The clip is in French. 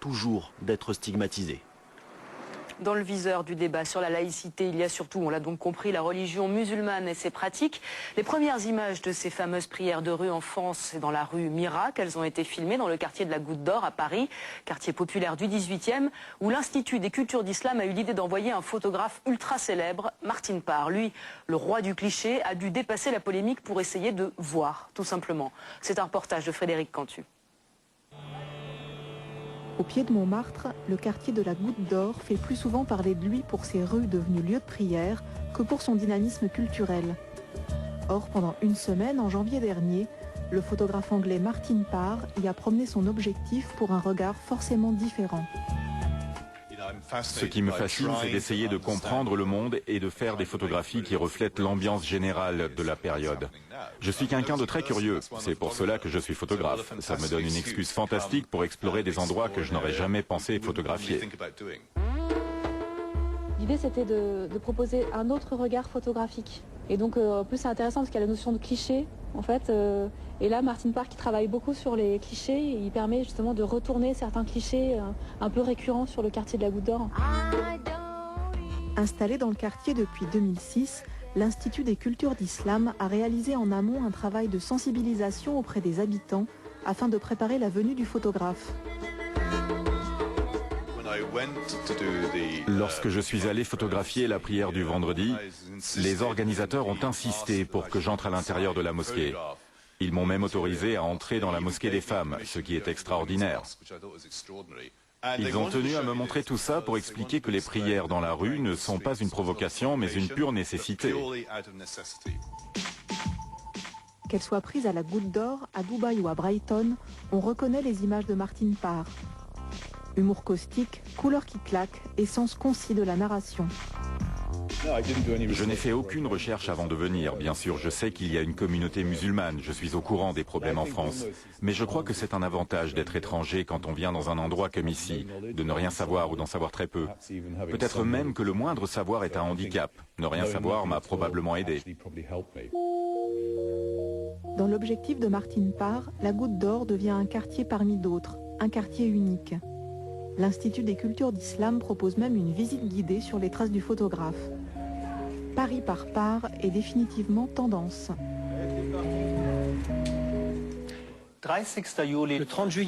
toujours d'être stigmatisés. Dans le viseur du débat sur la laïcité, il y a surtout, on l'a donc compris, la religion musulmane et ses pratiques. Les premières images de ces fameuses prières de rue en France et dans la rue Mirac, elles ont été filmées dans le quartier de la Goutte d'Or à Paris, quartier populaire du 18e, où l'Institut des cultures d'islam a eu l'idée d'envoyer un photographe ultra célèbre, Martin Parr. Lui, le roi du cliché, a dû dépasser la polémique pour essayer de voir, tout simplement. C'est un reportage de Frédéric Cantu. Au pied de Montmartre, le quartier de la Goutte d'Or fait plus souvent parler de lui pour ses rues devenues lieux de prière que pour son dynamisme culturel. Or, pendant une semaine, en janvier dernier, le photographe anglais Martin Parr y a promené son objectif pour un regard forcément différent. Ce qui me fascine, c'est d'essayer de comprendre le monde et de faire des photographies qui reflètent l'ambiance générale de la période. Je suis quelqu'un de très curieux, c'est pour cela que je suis photographe. Ça me donne une excuse fantastique pour explorer des endroits que je n'aurais jamais pensé photographier. L'idée, c'était de proposer un autre regard photographique. Et donc, en plus, c'est intéressant parce qu'il y a la notion de cliché, en fait. Et là, Martin Parr, qui travaille beaucoup sur les clichés, il permet justement de retourner certains clichés un peu récurrents sur le quartier de la Goutte d'Or. Installé dans le quartier depuis 2006, l'Institut des cultures d'islam a réalisé en amont un travail de sensibilisation auprès des habitants afin de préparer la venue du photographe. Lorsque je suis allé photographier la prière du vendredi, les organisateurs ont insisté pour que j'entre à l'intérieur de la mosquée. Ils m'ont même autorisé à entrer dans la mosquée des femmes, ce qui est extraordinaire. Ils ont tenu à me montrer tout ça pour expliquer que les prières dans la rue ne sont pas une provocation, mais une pure nécessité. Qu'elles soient prises à la Goutte d'Or, à Dubaï ou à Brighton, on reconnaît les images de Martin Parr. Humour caustique, couleur qui claque et sens concis de la narration. Je n'ai fait aucune recherche avant de venir. Bien sûr, je sais qu'il y a une communauté musulmane, je suis au courant des problèmes en France. Mais je crois que c'est un avantage d'être étranger quand on vient dans un endroit comme ici, de ne rien savoir ou d'en savoir très peu. Peut-être même que le moindre savoir est un handicap. Ne rien savoir m'a probablement aidé. Dans l'objectif de Martin Parr, la Goutte d'Or devient un quartier parmi d'autres, un quartier unique. L'Institut des cultures d'islam propose même une visite guidée sur les traces du photographe. Paris par Parr est définitivement tendance. Le 30 juillet.